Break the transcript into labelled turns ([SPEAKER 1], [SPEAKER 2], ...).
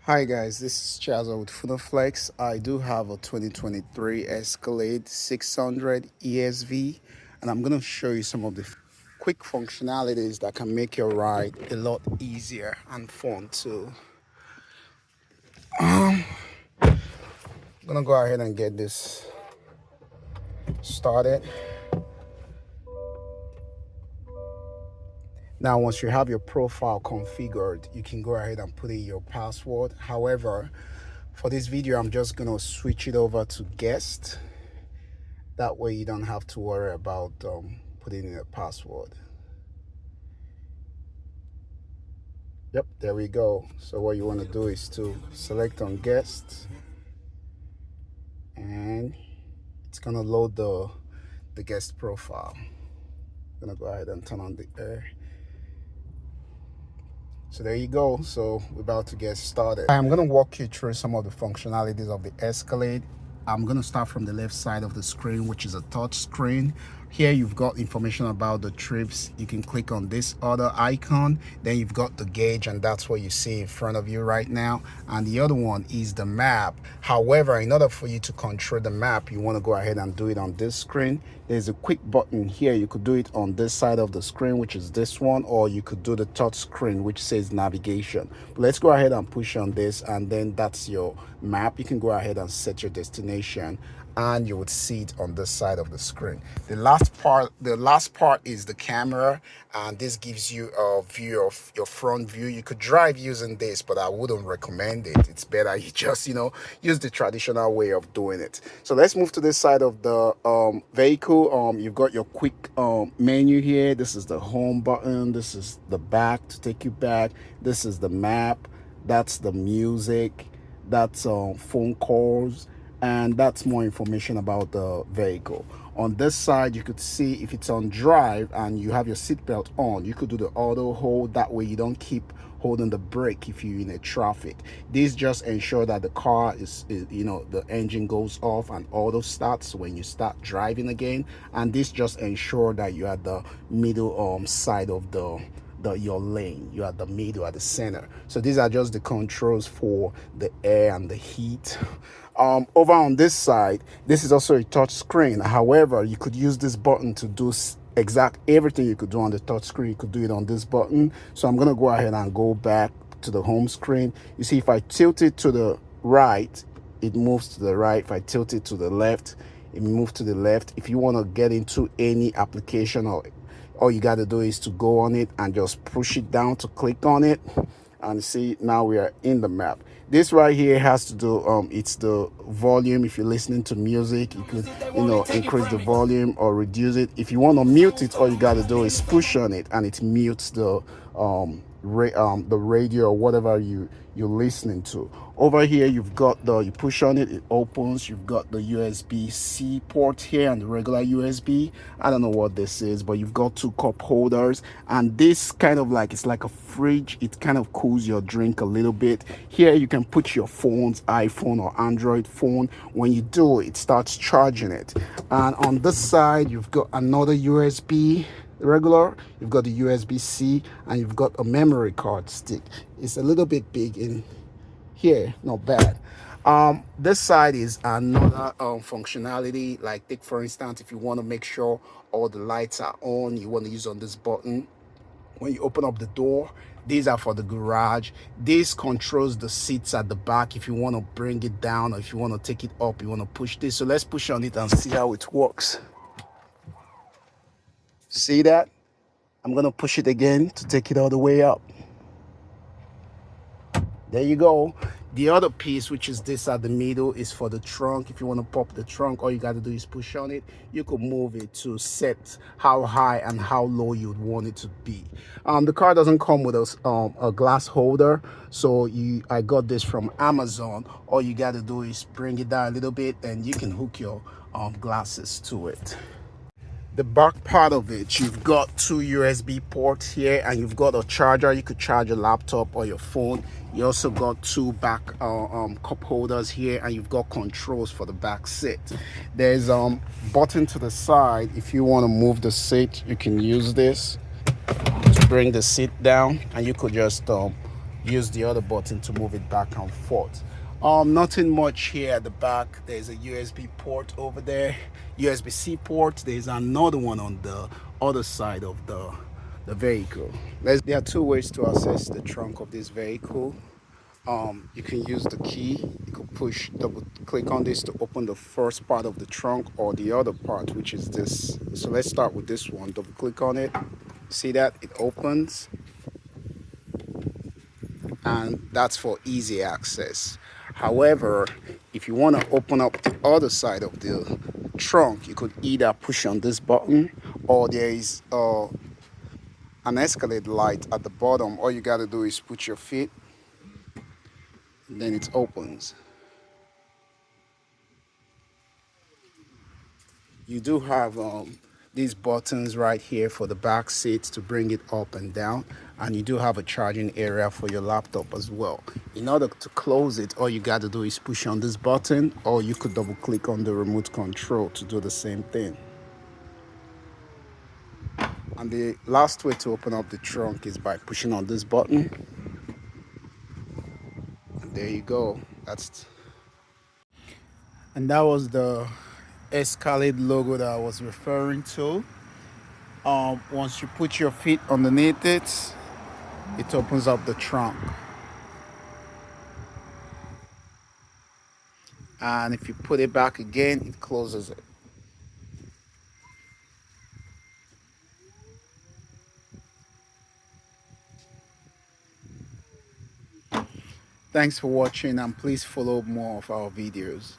[SPEAKER 1] Hi guys, this is Chazo with Funaflex. I do have a 2023 Escalade 600 ESV, and I'm going to show you some of the quick functionalities that can make your ride a lot easier and fun too. I'm going to go ahead and get this started. Now, once you have your profile configured, you can go ahead and put in your password. However, for this video, I'm just going to switch it over to guest. That way you don't have to worry about putting in a password. Yep, there we go. So what you want to do is to select on guest, and it's going to load the guest profile. I'm going to go ahead and turn on the air. So there you go. So we're about to get started. I'm going to walk you through some of the functionalities of the Escalade. I'm going to start from the left side of the screen, which is a touch screen. Here you've got information about the trips. You can click on this other icon. Then you've got the gauge, and that's what you see in front of you right now. And the other one is the map. However, in order for you to control the map, you want to go ahead and do it on this screen. There's a quick button here. You could do it on this side of the screen, which is this one, or you could do the touch screen, which says navigation. But let's go ahead and push on this, and then that's your map. You can go ahead and set your destination, and you would see it on this side of the screen. The last part is the camera, and this gives you a view of your front view. You could drive using this, but I wouldn't recommend it. It's better you just use the traditional way of doing it. So let's move to this side of the vehicle. You've got your quick menu here. This is the home button. This is the back to take you back. This is the map. That's the music. That's phone calls, and that's more information about the vehicle. On this side, you could see if it's on drive and you have your seatbelt on, you could do the auto hold. That way you don't keep holding the brake if you're in a traffic. This just ensure that the car is the engine goes off and auto starts when you start driving again. And this just ensure that you're at the middle side of your lane. You're at the middle, at the center. So these are just the controls for the air and the heat. Over on this side, this is also a touch screen. However, you could use this button to do exact everything you could do on the touch screen. You could do it on this button. So I'm going to go ahead and go back to the home screen. You see, if I tilt it to the right, it moves to the right. If I tilt it to the left, it moves to the left. If you want to get into any application, or all you got to do is to go on it and just push it down to click on it, and see, now we are in the map. This right here has to do it's the volume. If you're listening to music, you could increase the volume or reduce it. If you want to mute it, all you got to do is push on it, and it mutes the radio or whatever you're listening to. Over here, you've got you push on it, it opens. You've got the USB-C port here and the regular USB. I don't know what this is, but you've got two cup holders, and this kind of it's like a fridge. It kind of cools your drink a little bit. Here you can put your phones, iPhone or Android phone. When you do, it starts charging it. And on this side, you've got another USB regular, you've got the USB-C, and you've got a memory card stick. It's a little bit big in here, not bad. This side is another functionality. Like, take for instance, if you want to make sure all the lights are on, you want to use on this button. When you open up the door, these are for the garage. This controls the seats at the back. If you want to bring it down, or if you want to take it up, you want to push this. So let's push on it and see how it works. See that? I'm going to push it again to take it all the way up. There you go. The other piece, which is this at the middle, is for the trunk. If you want to pop the trunk, all you got to do is push on it. You could move it to set how high and how low you'd want it to be. The car doesn't come with a glass holder, so I got this from Amazon. All you got to do is bring it down a little bit, and you can hook your glasses to it. The back part of it, you've got two USB ports here, and you've got a charger. You could charge your laptop or your phone. You also got two back cup holders here, and you've got controls for the back seat. There's button to the side. If you want to move the seat, you can use this to bring the seat down, and you could just use the other button to move it back and forth. Nothing much here at the back. There's a USB port over there, USB-C port. There's another one on the other side of the vehicle. There are two ways to access the trunk of this vehicle. You can use the key. You can push, double click on this to open the first part of the trunk, or the other part, which is this. So let's start with this one. Double click on it. See that it opens, and that's for easy access. However, if you want to open up the other side of the trunk, you could either push on this button, or there is an Escalade light at the bottom. All you got to do is put your feet, and then it opens. You do have these buttons right here for the back seats to bring it up and down, and you do have a charging area for your laptop as well. In order to close it, all you got to do is push on this button, or you could double click on the remote control to do the same thing. And the last way to open up the trunk is by pushing on this button. And there you go. And that was the Escalade logo that I was referring to. Once you put your feet underneath it, it opens up the trunk. And if you put it back again, it closes it. Thanks for watching, and please follow more of our videos.